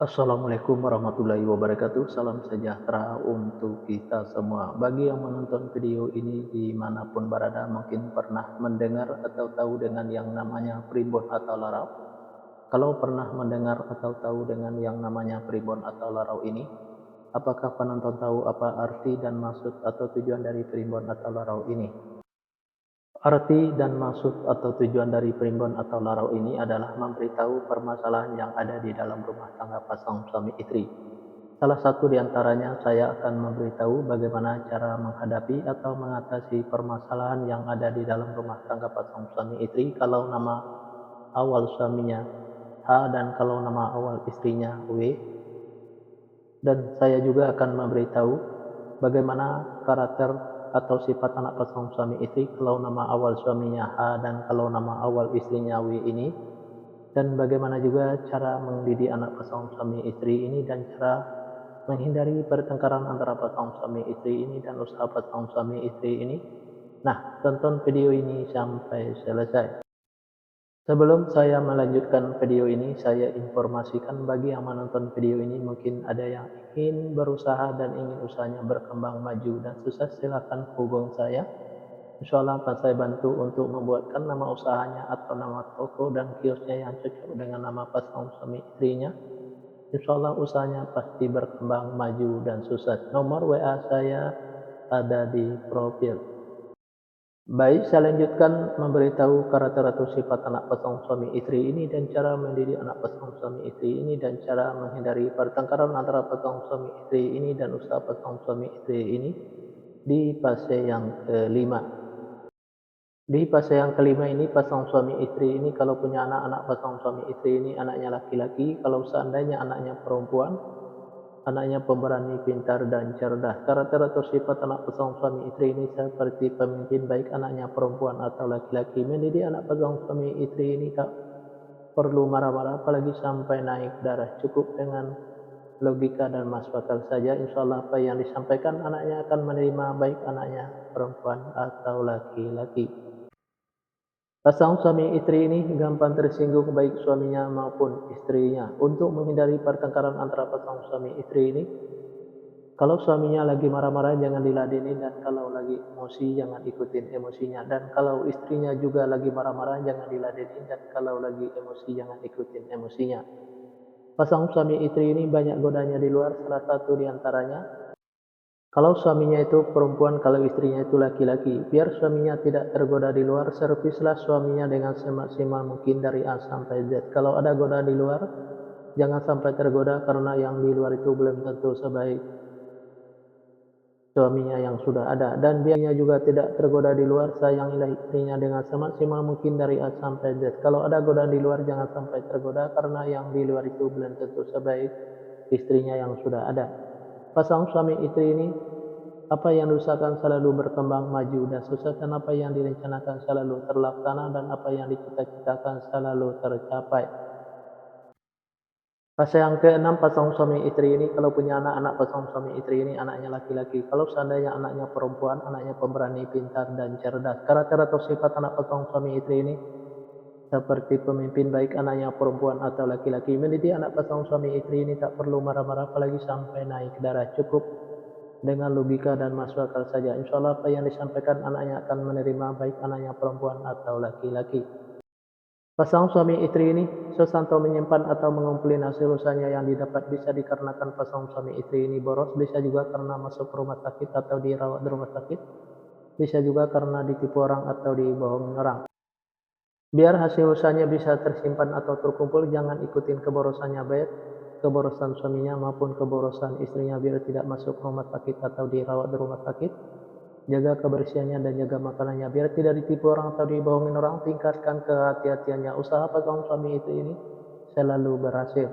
Assalamualaikum warahmatullahi wabarakatuh. Salam sejahtera untuk kita semua. Bagi yang menonton video ini dimanapun berada, mungkin pernah mendengar atau tahu dengan yang namanya primbon atau larau. Kalau pernah mendengar atau tahu dengan yang namanya primbon atau larau ini, apakah penonton tahu apa arti dan maksud atau tujuan dari primbon atau larau ini? Arti dan maksud atau tujuan dari primbon atau larau ini adalah memberitahu permasalahan yang ada di dalam rumah tangga pasangan suami istri. Salah satu di antaranya saya akan memberitahu bagaimana cara menghadapi atau mengatasi permasalahan yang ada di dalam rumah tangga pasangan suami istri kalau nama awal suaminya H dan kalau nama awal istrinya W. Dan saya juga akan memberitahu bagaimana karakter atau sifat anak pasangan suami istri kalau nama awal suaminya H dan kalau nama awal istrinya W ini, dan bagaimana juga cara mendidik anak pasangan suami istri ini dan cara menghindari pertengkaran antara pasangan suami istri ini dan usaha pasangan suami istri ini. Nah, tonton video ini sampai selesai. Sebelum saya melanjutkan video ini, saya informasikan bagi yang menonton video ini mungkin ada yang ingin berusaha dan ingin usahanya berkembang maju dan sukses, silakan hubung saya. Insya Allah akan saya bantu untuk membuatkan nama usahanya atau nama toko dan kiosnya yang cocok dengan nama pasangan suami istrinya. Insya Allah usahanya pasti berkembang maju dan sukses. Nomor WA saya ada di profil. Baik, saya lanjutkan memberitahu karakter atau sifat anak pasangan suami istri ini dan cara mendidik anak pasangan suami istri ini dan cara menghindari pertengkaran antara pasangan suami istri ini dan usaha pasangan suami istri ini di fase yang kelima. Di fase yang kelima ini pasangan suami istri ini kalau punya anak-anak pasangan suami istri ini anaknya laki-laki, kalau seandainya anaknya perempuan, anaknya pemberani, pintar, dan cerdas. Karakter atau sifat anak pasangan suami istri ini seperti pemimpin, baik anaknya perempuan atau laki-laki. Mendidik anak pasangan suami istri ini tak perlu marah-marah, apalagi sampai naik darah. Cukup dengan logika dan masuk akal saja. Insya Allah apa yang disampaikan anaknya akan menerima, baik anaknya perempuan atau laki-laki. Pasangan suami istri ini gampang tersinggung baik suaminya maupun istrinya. Untuk menghindari pertengkaran antara pasangan suami istri ini, kalau suaminya lagi marah-marah jangan diladenin, dan kalau lagi emosi jangan ikutin emosinya. Dan kalau istrinya juga lagi marah-marah jangan diladenin, dan kalau lagi emosi jangan ikutin emosinya. Pasangan suami istri ini banyak godanya di luar, salah satu di antaranya kalau suaminya itu perempuan, kalau istrinya itu laki-laki. Biar suaminya tidak tergoda di luar, servislah suaminya dengan semaksimal mungkin dari A sampai Z. Kalau ada goda di luar, jangan sampai tergoda, karena yang di luar itu belum tentu sebaik suaminya yang sudah ada. Dan biarnya juga tidak tergoda di luar, sayangilah istrinya dengan semaksimal mungkin dari A sampai Z. Kalau ada godaan di luar, jangan sampai tergoda, karena yang di luar itu belum tentu sebaik istrinya yang sudah ada. Pasangan suami istri ini, apa yang diusahakan selalu berkembang maju dan sukses, dan apa yang direncanakan selalu terlaksana, dan apa yang dicita-citakan selalu tercapai. Fase yang keenam pasangan suami istri ini kalau punya anak-anak pasangan suami istri ini anaknya laki-laki. Kalau seandainya anaknya perempuan, anaknya pemberani, pintar, dan cerdas. Karakter atau sifat anak pasangan suami istri ini seperti pemimpin, baik anaknya perempuan atau laki-laki. Mendidik anak pasangan suami istri ini tak perlu marah-marah, apalagi sampai naik darah. Cukup dengan logika dan masuk akal saja. Insya Allah apa yang disampaikan anaknya akan menerima, baik anaknya perempuan atau laki-laki. Pasangan suami istri ini sesanto menyimpan atau mengumpulkan hasil usahanya yang didapat, bisa dikarenakan pasangan suami istri ini boros, bisa juga karena masuk rumah sakit atau dirawat di rumah sakit, bisa juga karena ditipu orang atau dibohongin orang. Biar hasil usahanya bisa tersimpan atau terkumpul, jangan ikutin keborosannya, baik keborosan suaminya maupun keborosan istrinya, biar tidak masuk rumah sakit atau dirawat di rumah sakit. Jaga kebersihannya dan jaga makanannya, biar tidak ditipu orang atau dibohongin orang. Tingkatkan kehati-hatiannya, usaha pasangan suami istri ini selalu berhasil.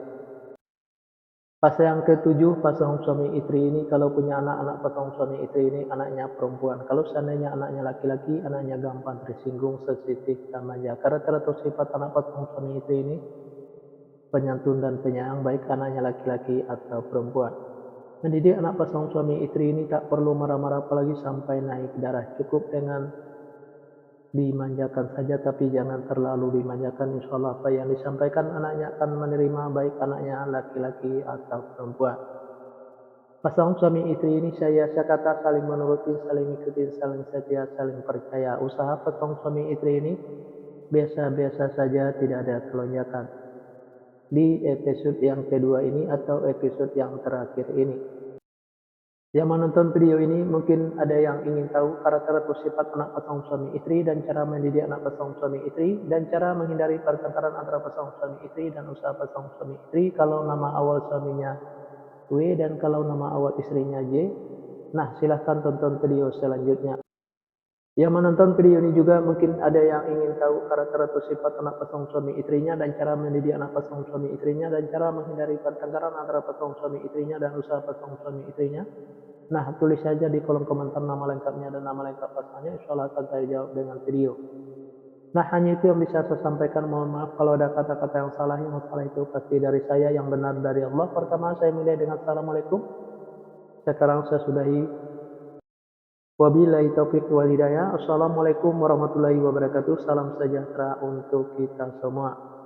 Fase yang ketujuh pasangan suami istri ini kalau punya anak-anak pasangan suami istri ini anaknya perempuan. Kalau seandainya anaknya laki-laki, anaknya gampang tersinggung, sensitif, dan manja. Karakter atau sifat anak pasangan suami istri ini penyantun dan penyayang, baik anaknya laki-laki atau perempuan. Mendidik anak pasangan suami istri ini tak perlu marah-marah, apalagi sampai naik darah. Cukup dengan dimanjakan saja tapi jangan terlalu dimanjakan. Insya Allah apa yang disampaikan anaknya akan menerima, baik anaknya laki-laki atau perempuan. Pasangan suami istri ini saya kata saling menuruti, saling ikuti, saling setia, saling percaya. Usaha pasangan suami istri ini biasa-biasa saja, tidak ada kelonjakan. Di episode yang kedua ini atau episode yang terakhir ini, yang menonton video ini mungkin ada yang ingin tahu karakter atau sifat anak pasangan suami istri dan cara mendidik anak pasangan suami istri dan cara menghindari pertengkaran antara pasangan suami istri dan usaha pasangan suami istri kalau nama awal suaminya W dan kalau nama awal istrinya J. Nah, silahkan tonton video selanjutnya. Yang menonton video ini juga mungkin ada yang ingin tahu karakter atau sifat anak pasangan suami istrinya dan cara mendidik anak pasangan suami istrinya dan cara menghindari pertengkaran antara pasangan suami istrinya dan usaha pasangan suami istrinya. Nah, tulis saja di kolom komentar nama lengkapnya dan nama lengkap pasangannya. Insya Allah akan saya jawab dengan video. Nah, hanya itu yang bisa saya sampaikan. Mohon maaf kalau ada kata-kata yang salah. Yang salah itu pasti dari saya, yang benar dari Allah. Pertama, saya mulai dengan Assalamualaikum. Sekarang saya sudahi. Wabillahi taufiq wal hidayah. Assalamualaikum warahmatullahi wabarakatuh. Salam sejahtera untuk kita semua.